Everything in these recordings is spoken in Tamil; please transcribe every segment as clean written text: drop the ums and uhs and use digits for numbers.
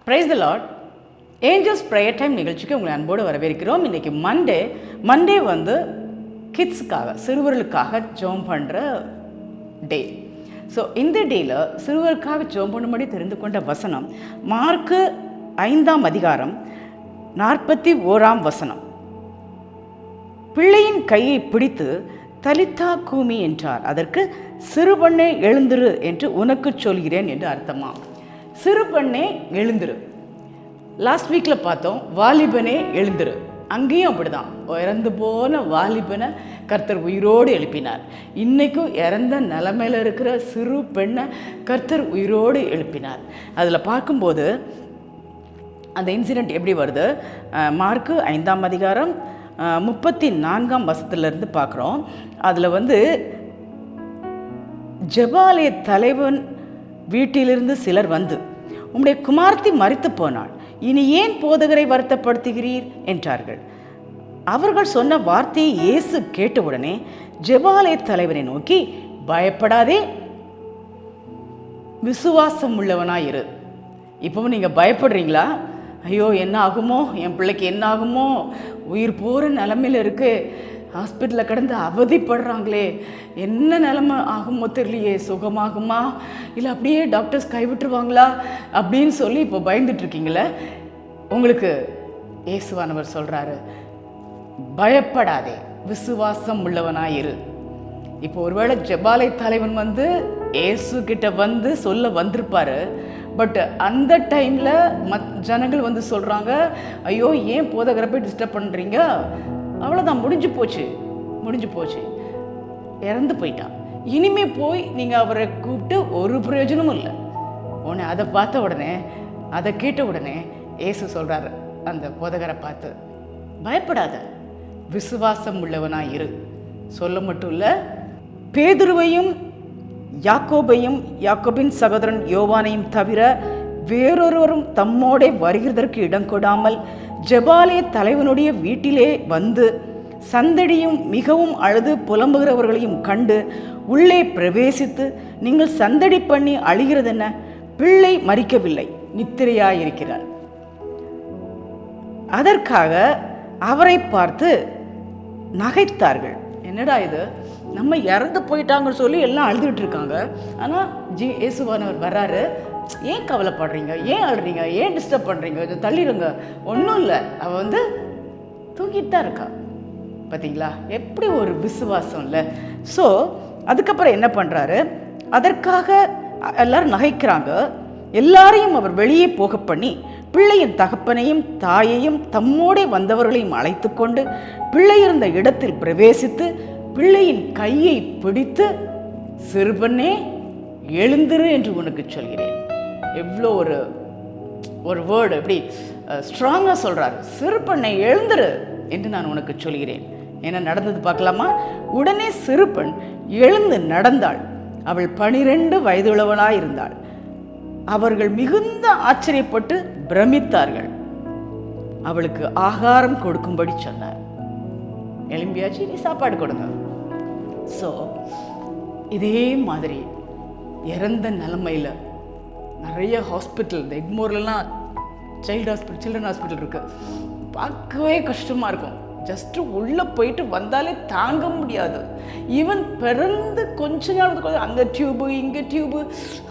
Price the lord. Angels prayer time நிகழ்ச்சிக்கு உங்களை அன்போடு வரவேற்கிறோம். இன்றைக்கி மண்டே வந்து கிட்ஸுக்காக, சிறுவர்களுக்காக ஜெபம் பண்ணுற டே. ஸோ இந்த டேயில் சிறுவருக்காக ஜெபம் பண்ணும்படி தெரிந்து கொண்ட வசனம் மார்க்கு 5ஆம் அதிகாரம் 41ஆம் வசனம். பிள்ளையின் கையை பிடித்து தலித்தா கூமி என்றார். அதற்கு சிறுபண்ணே எழுந்திரு என்று உனக்கு சொல்கிறேன் என்று அர்த்தமா. சிறுபண்ணே எழுந்திரு. லாஸ்ட் வீக்கில் பார்த்தோம், வாலிபனே எழுந்திரு. அங்கேயும் அப்படிதான், இறந்து போன வாலிபனை கர்த்தர் உயிரோடு எழுப்பினார். இன்றைக்கும் இறந்த நிலைமையில் இருக்கிற சிறு பெண்ணை கர்த்தர் உயிரோடு எழுப்பினார். அதில் பார்க்கும்போது அந்த இன்சிடெண்ட் எப்படி வருது, மார்க்கு 5ஆம் அதிகாரம் 34ஆம் வசனத்திலிருந்து பார்க்குறோம். அதில் வந்து ஜெபாலய தலைவன் வீட்டிலிருந்து சிலர் வந்து, உம்முடைய குமார்த்தி மரித்து போனாள், இனி ஏன் போதகரை வருத்தப்படுத்துகிறீர் என்றார்கள். அவர்கள் சொன்ன வார்த்தையை இயேசு கேட்டவுடனே ஜெபாலய தலைவனை நோக்கி, பயப்படாதே, விசுவாசம் உள்ளவனாயிரு. இப்பவும் நீங்கள் பயப்படுறீங்களா? ஐயோ என்ன ஆகுமோ, என் பிள்ளைக்கு என்ன ஆகுமோ, உயிர் போகிற நிலமையில் இருக்கு, ஹாஸ்பிட்டலில் கிடந்து அவதிப்படுறாங்களே, என்ன நிலமை ஆகுமோ தெரியலையே, சுகமாகுமா இல்லை அப்படியே டாக்டர்ஸ் கைவிட்டுருவாங்களா அப்படின்னு சொல்லி இப்போ பயந்துட்டுருக்கீங்களே. உங்களுக்கு இயேசுவானவர் சொல்கிறாரு, பயப்படாதே, விசுவாசம் உள்ளவனாயிரு. இப்போ ஒருவேளை ஜெபாலய தலைவன் வந்து இயேசு கிட்ட வந்து சொல்ல வந்திருப்பாரு. பட் அந்த டைமில் ஜனங்கள் வந்து சொல்கிறாங்க, ஐயோ ஏன் போதகரை போய் டிஸ்டர்ப் பண்ணுறீங்க, அவ்வளோதான், முடிஞ்சு போச்சு, இறந்து போயிட்டான், இனிமே போய் நீங்கள் அவரை கூப்பிட்டு ஒரு பிரயோஜனமும் இல்லை. உடனே அதை பார்த்த உடனே, அதை கேட்ட உடனே இயேசு சொல்கிறாரு அந்த போதகரை பார்த்து, பயப்படாத, விசுவாசம் உள்ளவனாக இரு. சொல்ல மட்டும் இல்லை, பேதுருவையும் யாக்கோபையும் யாக்கோபின் சகோதரன் யோவானையும் தவிர வேறொருவரும் தம்மோடே வருகிறதற்கு இடம் கொடாமல் ஜெபாலய தலைவனுடைய வீட்டிலே வந்து சந்தடியும் மிகவும் அழுது புலம்புகிறவர்களையும் கண்டு உள்ளே பிரவேசித்து, நீங்கள் சந்தடி பண்ணி அழுகிறது என்ன? பிள்ளை மரிக்கவில்லை, நித்திரையாயிருக்கிறார். அதற்காக அவரை பார்த்து நகைத்தார்கள். என்னடா இது, நம்ம இறந்து போயிட்டாங்கன்னு சொல்லி எல்லாம் அழுதுகிட்டு இருக்காங்க. ஆனால் இயேசுவானவர் வர்றாரு, ஏன் கவலைப்படுறீங்க, ஏன் அழுறீங்க, ஏன் டிஸ்டர்ப் பண்ணுறீங்க, கொஞ்சம் தள்ளிடுங்க, ஒன்றும் இல்லை, அவள் வந்து தூங்கிட்டு தான் இருக்கா. பார்த்தீங்களா எப்படி ஒரு விசுவாசம் இல்லை. ஸோ அதுக்கப்புறம் என்ன பண்ணுறாரு, அதற்காக எல்லாரும் நகைக்கிறாங்க. எல்லாரையும் அவர் வெளியே போக பண்ணி பிள்ளையின் தகப்பனையும் தாயையும் தம்மோடே வந்தவர்களையும் அழைத்து கொண்டு பிள்ளை இருந்த இடத்தில் பிரவேசித்து பிள்ளையின் கையை பிடித்து, சிறுபண்ணே எழுந்திரு என்று உனக்கு சொல்கிறேன். எவ்வளோ ஒரு வேர்டு, எப்படி ஸ்ட்ராங்காக சொல்கிறார், சிறுபண்ணை எழுந்திரு என்று நான் உனக்கு சொல்கிறேன். என்ன நடந்தது பார்க்கலாமா? உடனே சிறுபெண் எழுந்து நடந்தாள். அவள் 12 வயதுள்ளவளாயிருந்தாள். அவர்கள் மிகுந்த ஆச்சரியப்பட்டு பிரமித்தார்கள். அவளுக்கு ஆகாரம் கொடுக்கும்படி சொன்னார். எலும்பியாச்சு, நீ சாப்பாடு கொடுங்க. ஸோ இதே மாதிரி இறந்த நிலைமையில் நிறைய ஹாஸ்பிட்டல், இந்த எக்மோர்லாம் சில்ட்ரன் ஹாஸ்பிட்டல் இருக்குது. பார்க்கவே கஷ்டமாக இருக்கும். ஜஸ்ட்டு உள்ளே போயிட்டு வந்தாலே தாங்க முடியாது. ஈவன் பிறந்து கொஞ்ச நாள் அங்கே டியூபு இங்கே டியூபு,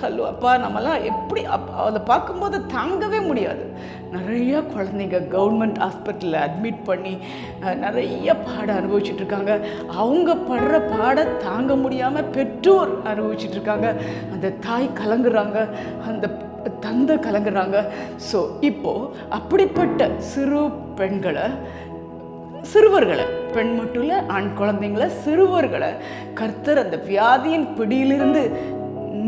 ஹலோ அப்பா, நம்மலாம் எப்படி அதை பார்க்கும்போது தாங்கவே முடியாது. நிறைய குழந்தைங்க கவர்மெண்ட் ஹாஸ்பிட்டலில் அட்மிட் பண்ணி நிறைய பாடம் அனுபவிச்சுட்ருக்காங்க. அவங்க படுற பாடம் தாங்க முடியாமல் பெற்றோர் அனுபவிச்சுட்ருக்காங்க. அந்த தாய் கலங்குறாங்க, அந்த தந்தை கலங்குறாங்க. ஸோ இப்போது அப்படிப்பட்ட சிறுவர்களை, பெண் மட்டும் இல்லை, ஆண் குழந்தைங்களை, சிறுவர்களை கர்த்தர் அந்த வியாதியின் பிடியிலிருந்து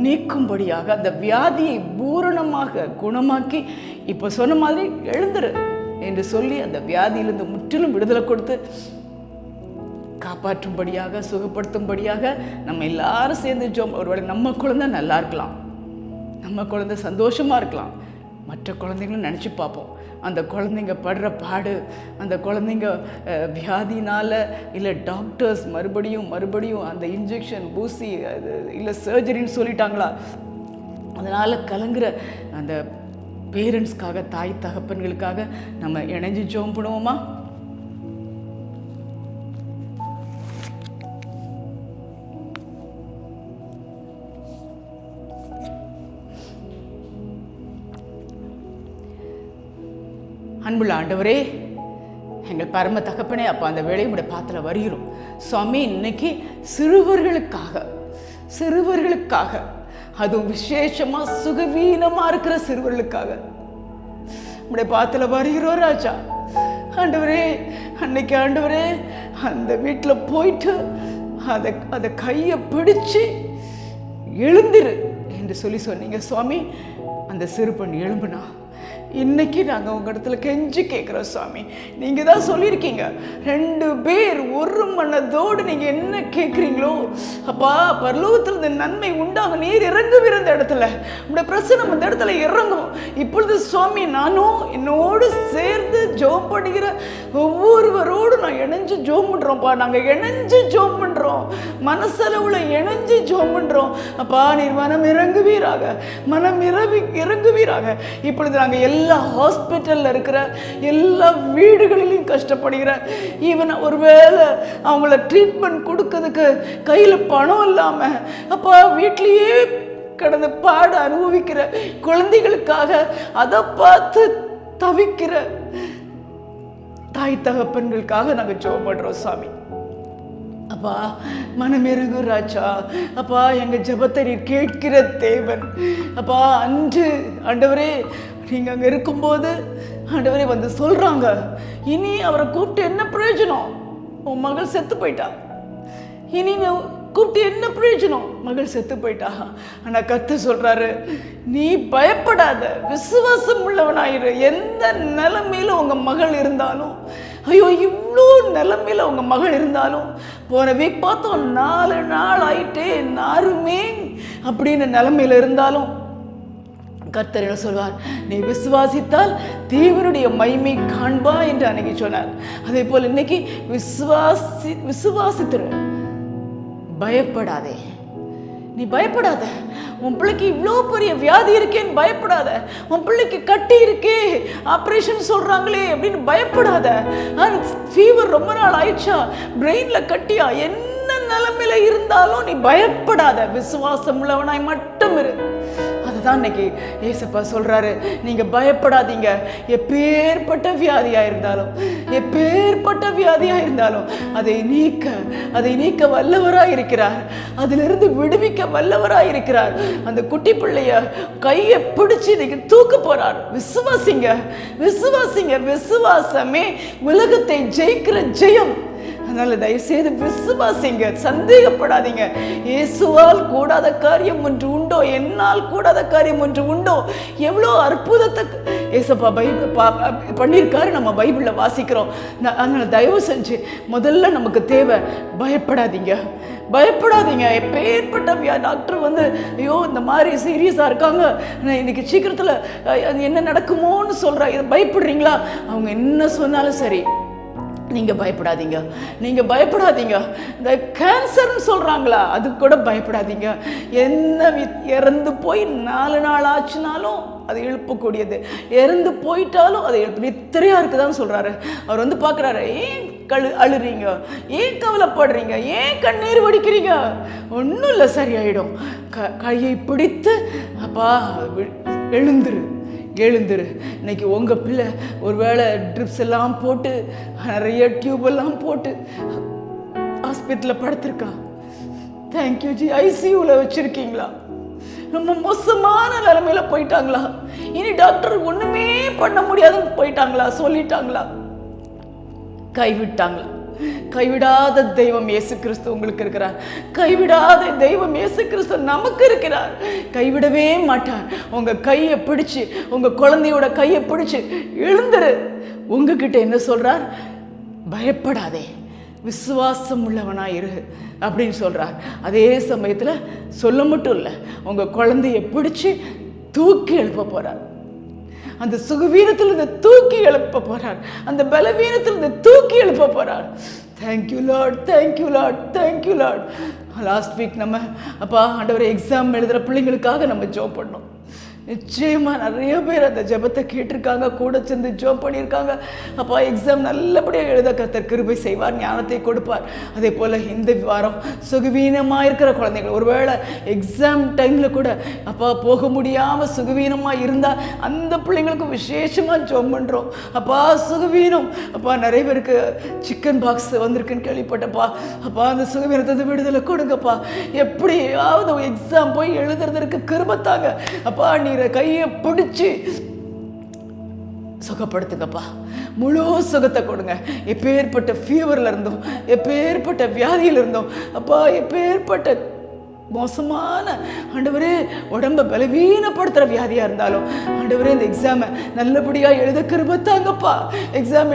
நீக்கும்படியாக, அந்த வியாதியை பூரணமாக குணமாக்கி, இப்போ சொன்ன மாதிரி எழுந்துரு என்று சொல்லி அந்த வியாதியிலிருந்து முற்றிலும் விடுதலை கொடுத்து காப்பாற்றும்படியாக, சுகப்படுத்தும்படியாக நம்ம எல்லாரும் சேர்ந்து ஜெபம். ஒருவேளை நம்ம குழந்தை நல்லா இருக்கலாம், நம்ம குழந்தை சந்தோஷமாக இருக்கலாம், மற்ற குழந்தைங்களும் நினச்சி பார்ப்போம். அந்த குழந்தைங்க படுற பாடு, அந்த குழந்தைங்க வியாதினால், இல்லை டாக்டர்ஸ் மறுபடியும் அந்த இன்ஜெக்ஷன் ஊசி, அது இல்லை சர்ஜரின்னு சொல்லிட்டாங்களா, அதனால் கலங்குற அந்த பேரண்ட்ஸ்க்காக, தாய் தகப்பன்களுக்காக நம்ம இணைஞ்சு ஜெபம் பண்ணுவோமா? அன்புள்ள ஆண்டவரே, எங்கள் பரம தகப்பனே, அப்போ அந்த வேலையை உடைய பாத்துல வருகிறோம் சுவாமி. இன்னைக்கு சிறுவர்களுக்காக அதுவும் விசேஷமா சுகவீனமா இருக்கிற சிறுவர்களுக்காக உடைய பாத்துல வருகிறோம் ராஜா. ஆண்டவரே, அன்னைக்கு ஆண்டவரே அந்த வீட்டில் போயிட்டு அதை கையை பிடிச்சு எழுந்திரு என்று சொல்லி சொன்னீங்க சுவாமி. அந்த சிறு பெண் எழும்புனா இன்னைக்கு நாங்கள் உங்கள் இடத்துல கெஞ்சி கேட்குறோம் சுவாமி. நீங்கள் தான் சொல்லியிருக்கீங்க, 2 பேர் ஒரு மனதோடு நீங்கள் என்ன கேட்குறீங்களோ அப்பா பரலோகத்தில் இந்த நன்மை உண்டாகும். நீர் இறங்குவீர் அந்த இடத்துல, உங்களுடைய பிரசனம் அந்த இடத்துல இறங்கும். இப்பொழுது சுவாமி, நானும் என்னோடு சேர்ந்து ஜெபம் பண்ணுகிற ஒவ்வொருவரோடு நான் இணைஞ்சு ஜெபம் பண்ணுறோம்ப்பா. நாங்கள் இணைஞ்சு ஜெபம் பண்ணுறோம், மனசளவில் இணைஞ்சு ஜெபம் பண்ணுறோம். அப்பா நீர் மனம் இறங்குவீராக, மனம் இறங்குவீராக. இப்பொழுது நாங்கள் எல்லா ஹாஸ்பிட்டலில் இருக்கிற எல்லா வீடுகளிலும் கஷ்டப்படுகிற, ஈவன் ஒருவேளை அவங்கள ட்ரீட்மெண்ட் கொடுக்கறதுக்கு கையில் பணம் இல்லாமல் அப்பா வீட்லேயே கடந்த பாடு அனுபவிக்கிற குழந்தைகளுக்காக அதை பார்த்து தவிக்கிற தாய் தகப்பன்களுக்காக நாங்கள் ஜெபம் பண்ணுறோம் சாமி. அப்பா மனமிருகு ராஜா. அப்பா எங்கள் ஜெபத்தை நீர் கேட்கிற தேவன். அப்பா அன்று ஆண்டவரே நீங்கள் அங்கே இருக்கும்போது ஆண்டவரே வந்து சொல்கிறாங்க, இனி அவரை கூப்பிட்டு என்ன பிரயோஜனம், உன் மகள் செத்து போயிட்டா, இனி கூப்பிட்டு என்ன பிரயோஜனம், மகள் செத்து போயிட்டா. ஆனால் கர்த்தர் சொல்கிறாரு, நீ பயப்படாத, விசுவாசம் உள்ளவனாயிரு. எந்த நிலைமையில உங்கள் மகள் இருந்தாலும், ஐயோ இவ்வளோ நிலைமையில உங்கள் மகள் இருந்தாலும், போன வீக் பார்த்தோம் 4 நாள் ஆயிட்டே நாருமே அப்படின்னு நிலைமையில இருந்தாலும் கர்த்தர் என்ன சொல்வார், நீ விசுவாசித்தால் தேவனுடைய மகிமை காண்பா என்று அன்னைக்கு சொன்னார். அதே போல் இன்னைக்கு விசுவாசித்துரு, பயப்படாதே. நீ பயப்படாத. உன் பிள்ளைக்கு இவ்வளோ பெரிய வியாதி இருக்கேன்னு பயப்படாத. உன் பிள்ளைக்கு கட்டி இருக்கே, ஆப்ரேஷன் சொல்கிறாங்களே அப்படின்னு பயப்படாத. ஃபீவர் ரொம்ப நாள் ஆயிடுச்சா, பிரெயினில் கட்டியா, என்ன நிலைமையில இருந்தாலும் நீ பயப்படாத. விசுவாசம் உள்ளவனாய் மட்டும் இரு. அதுதான் இன்னைக்கு ஏசப்பா சொல்றாரு, நீங்க பயப்படாதீங்க. எப்பேற்பட்ட வியாதியா இருந்தாலும் அதை நீக்க வல்லவராய் இருக்கிறார். அதிலிருந்து விடுவிக்க வல்லவராய் இருக்கிறார். அந்த குட்டி பிள்ளைய கையை பிடிச்சு இன்னைக்கு தூக்க போறார். விசுவாசிங்க. விசுவாசமே உலகத்தை ஜெயிக்கிற ஜெயம். அதனால தயவுசெய்து விசுவாசிங்க, சந்தேகப்படாதீங்க. இயேசுவால் கூடாத காரியம் ஒன்று உண்டோ, என்னால் கூடாத காரியம் ஒன்று உண்டோ. எவ்வளோ அற்புதத்தை ஏசப்பா பண்ணியிருக்காரு, நம்ம பைபிளில் வாசிக்கிறோம். அதனால தயவு செஞ்சு முதல்ல நமக்கு தேவை, பயப்படாதீங்க. எப்பேற்பட்ட டாக்டர் வந்து ஐயோ இந்த மாதிரி சீரியஸாக இருக்காங்க, இன்னைக்கு சீக்கிரத்தில் என்ன நடக்குமோன்னு சொல்கிறா, இதை பயப்படுறீங்களா? அவங்க என்ன சொன்னாலும் சரி, நீங்கள் பயப்படாதீங்க. இந்த கேன்சர்னு சொல்கிறாங்களா, அது கூட பயப்படாதீங்க. என்ன இறந்து போய் 4 நாள் ஆச்சுனாலும் அது எழுப்பக்கூடியது, இறந்து போயிட்டாலும் அதை எழுப்பு. நித்திரையாக இருக்குதான்னு சொல்கிறாரு. அவர் வந்து பார்க்குறாரு, ஏன் அழுறீங்க, ஏன் கவலைப்படுறீங்க, ஏன் கண்ணீர் வடிக்கிறீங்க, ஒன்றும் இல்லை, சரியாயிடும். கையை பிடித்து அப்பா எழுந்துரு. இன்னைக்கு உங்கள் பிள்ளை ஒருவேளை ட்ரிப்ஸ் எல்லாம் போட்டு நிறைய டியூப் எல்லாம் போட்டு ஹாஸ்பிட்டலில் படுத்திருக்கா. Thank you G. ஐசியூவில் வச்சுருக்கீங்களா? ரொம்ப மோசமான நிலைமையில போயிட்டாங்களா? இனி டாக்டர் ஒன்றுமே பண்ண முடியாதுன்னு போயிட்டாங்களா, சொல்லிட்டாங்களா, கைவிட்டாங்களா? கைவிடாத தெய்வம் இயேசு கிறிஸ்து உங்களுக்கு இருக்கிறார். கைவிடாத தெய்வம் இயேசு கிறிஸ்து நமக்கு இருக்கிறார். கைவிடவே மாட்டார். உங்க கையை பிடிச்சு, உங்க குழந்தையோட கையை பிடிச்சு எழுந்துரு. உங்ககிட்ட என்ன சொல்றார்? பயப்படாதே, விசுவாசம் உள்ளவனாயிரு அப்படின்னு சொல்றார். அதே சமயத்துல சொல்ல மட்டும் இல்லை, உங்க குழந்தைய பிடிச்சு தூக்கி எழுப்ப போறார். அந்த சுகவீனத்திலிருந்து தூக்கி எழுப்ப போறார். அந்த பலவீனத்திலிருந்து தூக்கி எழுப்ப போறார். Thank you Lord. லாஸ்ட் வீக் நம்ம அப்பா ஆண்டவரை எக்ஸாம் எழுதுகிற பிள்ளைங்களுக்காக நம்ம ஜெபம் பண்ணோம். நிச்சயமா நிறைய பேர் அந்த ஜெபத்தை கேட்டிருக்காங்க, கூட சேர்ந்து ஜெபம் பண்ணியிருக்காங்க. அப்பா எக்ஸாம் நல்லபடியாக எழுத கர்த்தர் கிருபை செய்வார், ஞானத்தை கொடுப்பார். அதே போல் இந்த வாரம் சுகவீனமாக இருக்கிற குழந்தைகள், ஒருவேளை எக்ஸாம் டைமில் கூட அப்பா போக முடியாமல் சுகவீனமாக இருந்தால் அந்த பிள்ளைங்களுக்கு விசேஷமாக ஜெபம் பண்ணுறோம். அப்பா சுகவீனம், அப்பா நிறைய பேருக்கு சிக்கன் பாக்ஸ் வந்திருக்குன்னு கேள்விப்பட்டப்பா. அப்பா அந்த சுகவீனத்தை விடுதலை கொடுங்கப்பா. எப்படியாவது எக்ஸாம் போய் எழுதுறதுக்கு கிருபத்தாங்க. அப்பா நீரை கையை பிடிச்சி சுகப்படுத்துங்கப்பா, முழு சுகத்தை கொடுங்க. எப்பேற்பட்ட ஃபீவர்ல இருந்தோம், எப்பேற்பட்ட வியாதியில் இருந்தோம் அப்பா, எப்பேற்பட்ட மோசமான ஆண்டவரே உடம்பை பலவீனப்படுத்துகிற வியாதியாக இருந்தாலும் ஆண்டவரே இந்த எக்ஸாமை நல்லபடியாக எழுத கிருபத்தாங்கப்பா. எக்ஸாம்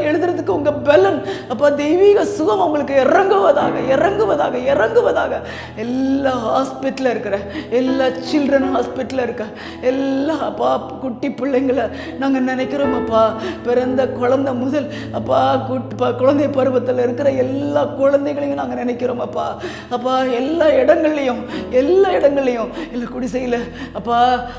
எழுதுறதுக்கு உங்கள் பலன் அப்பா, தெய்வீக சுகம் அவங்களுக்கு இறங்குவதாக இறங்குவதாக இறங்குவதாக. எல்லா ஹாஸ்பிட்டலில் இருக்கிற எல்லா சில்ட்ரன் ஹாஸ்பிட்டலில் இருக்க எல்லா அப்பா குட்டி பிள்ளைங்களை நாங்கள் நினைக்கிறோம் அப்பா. பிறந்த குழந்தை முதல் அப்பா குழந்தை பருவத்தில் இருக்கிற எல்லா குழந்தைகளையும் நாங்கள் நினைக்கிறோம் அப்பா. அப்பா எல்லா இடங்கள்லையும் இல்லை குடிசையில் அப்பா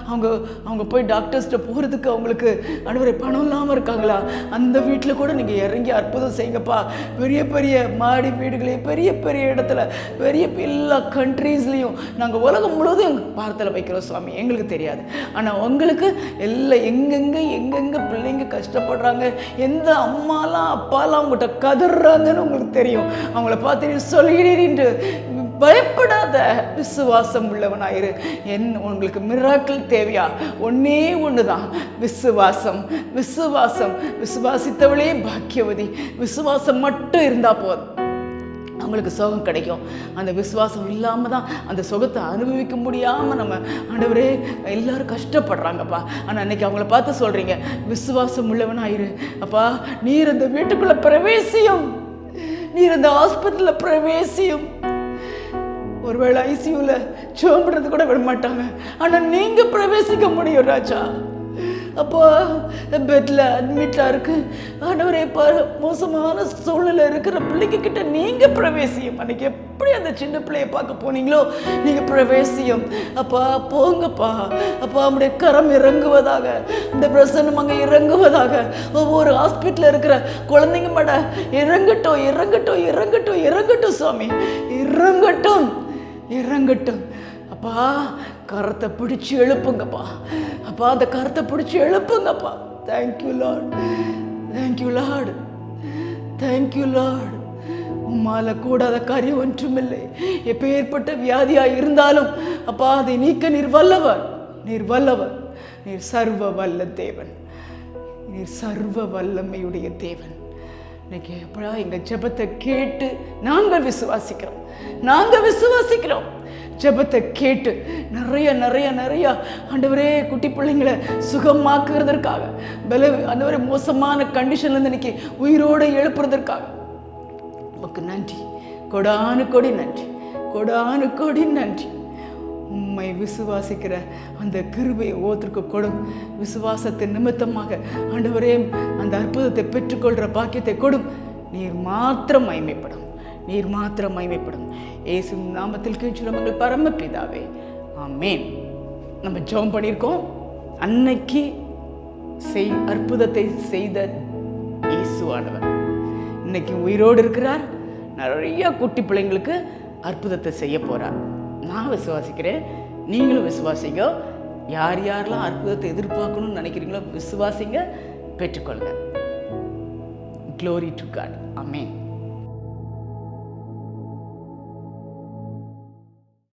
அவங்க போய் டாக்டர்ஸ்கிட்ட போகிறதுக்கு அவங்களுக்கு ஆண்டவரே பணம் இல்லாமல் இருக்காங்களா, அந்த வீட்டில் கூட நீங்கள் இறங்கி அற்புதம் செய்யுங்கப்பா. பெரிய பெரிய மாடி வீடுகளையும் பெரிய பெரிய இடத்துல பெரிய எல்லா கண்ட்ரீஸ்லேயும் நாங்கள் உலகம் முழுவதும் எங்கள் பாரத்தில் வைக்கிறோம் சுவாமி. எங்களுக்கு தெரியாது, ஆனால் உங்களுக்கு எல்லாம் எங்கெங்கே பிள்ளைங்க கஷ்டப்படுறாங்க, எந்த அம்மாலாம் அப்பாலாம் அவங்ககிட்ட கதறாங்கன்னு உங்களுக்கு தெரியும். அவங்கள பார்த்து சொல்லிடுறீன்ட்டு பயப்படாத, விசுவாசம் உள்ளவனாயிரு. உங்களுக்கு மிராக்கிள் தேவையா? ஒன்னே ஒண்ணுதான், விசுவாசம். விசுவாசம் விசுவாசித்தவளே பாக்கியவதி. விசுவாசம் மட்டும் இருந்தா போதும், அவங்களுக்கு சுகம் கிடைக்கும். அந்த விசுவாசம் இல்லாமல் தான் அந்த சுகத்தை அனுபவிக்க முடியாமல் நம்ம ஆண்டவரே எல்லாரும் கஷ்டப்படுறாங்கப்பா. ஆனால் அன்னைக்கு அவங்கள பார்த்து சொல்கிறீங்க, விசுவாசம் உள்ளவனாயிரு அப்பா. நீர் அந்த வீட்டுக்குள்ளே பிரவேசியும், நீர் அந்த ஹாஸ்பிட்டலில் பிரவேசியும். ஒருவேளை ஐசியூவில் சோம்புறது கூட விட மாட்டாங்க, ஆனால் நீங்கள் பிரவேசிக்க முடியும் ராஜா. அப்போ பெட்டில் அட்மிட்டாக இருக்கு ஆண்டவரே, மோசமான சூழ்நிலை இருக்கிற பிள்ளைங்க கிட்ட நீங்கள் பிரவேசியும். அன்னைக்கு எப்படி அந்த சின்ன பிள்ளையை பார்க்க போனீங்களோ நீங்கள் பிரவேசியும் அப்பா. போங்கப்பா அப்பா, நம்முடைய கரம் இறங்குவதாக, இந்த பிரசன்னம் அங்கே இறங்குவதாக. ஒவ்வொரு ஹாஸ்பிட்டலில் இருக்கிற குழந்தைங்க மேட இறங்கட்டும் இறங்கட்டும் இறங்கட்டும் இறங்கட்டும் சுவாமி, இறங்கட்டும் இறங்கட்டும் அப்பா. கரத்தை பிடிச்சி எழுப்புங்கப்பா அப்பா, அந்த கரத்தை பிடிச்சி எழுப்புங்கப்பா. Thank you lord, thank you lord, thank you lord. உம்மால கூடாத காரியம் ஒன்றுமில்லை. எப்பேற்பட்ட வியாதியாக இருந்தாலும் அப்பா அதை நீக்க நீர் வல்லவர், நீர் வல்லவர், நீர் சர்வ வல்ல தேவன், நீர் சர்வ வல்லமையுடைய தேவன். இன்னைக்கு எப்படா எங்கள் ஜெபத்தை கேட்டு நாங்கள் விசுவாசிக்கிறோம். ஜெபத்தை கேட்டு நிறைய நிறைய நிறைய ஆண்டவரே குட்டி பிள்ளைங்களை சுகமாக்குறதற்காக, ஆண்டவரே மோசமான கண்டிஷன்லேருந்து இன்னைக்கு உயிரோடு எழுப்புறதற்காக உமக்கு நன்றி, கொடானு கொடி நன்றி, கொடானு கொடி நன்றி. உம்மை விசுவாசிக்கிற அந்த கிருபையை ஒவ்வொருத்தருக்கு கொடும். விசுவாசத்தின் நிமித்தமாக ஆண்டவரே அந்த அற்புதத்தை பெற்றுக்கொள்கிற பாக்கியத்தை கொடும். நீர் மாத்திரம் மகிமைப்படும், நீர் மாத்திரம் மகிமைப்படும். இயேசு நாமத்தில் கேட்கிறோம் பரமபிதாவே, ஆமென். நம்ம ஜெபம் பண்ணியிருக்கோம். அன்னைக்கு அற்புதத்தை செய்த இயேசுவானவர் இன்னைக்கு உயிரோடு இருக்கிறார். நிறைய குட்டி பிள்ளைங்களுக்கு அற்புதத்தை செய்ய போகிறார். நான் விசுவாசிக்கிறேன், நீங்களும் விசுவாசிங்க. யார் யாரெல்லாம் அற்புதத்தை எதிர்பார்க்கணும்னு நினைக்கிறீங்களோ விசுவாசிங்க, பெற்றுக்கொள்ளுங்க. Glory to God. Amen.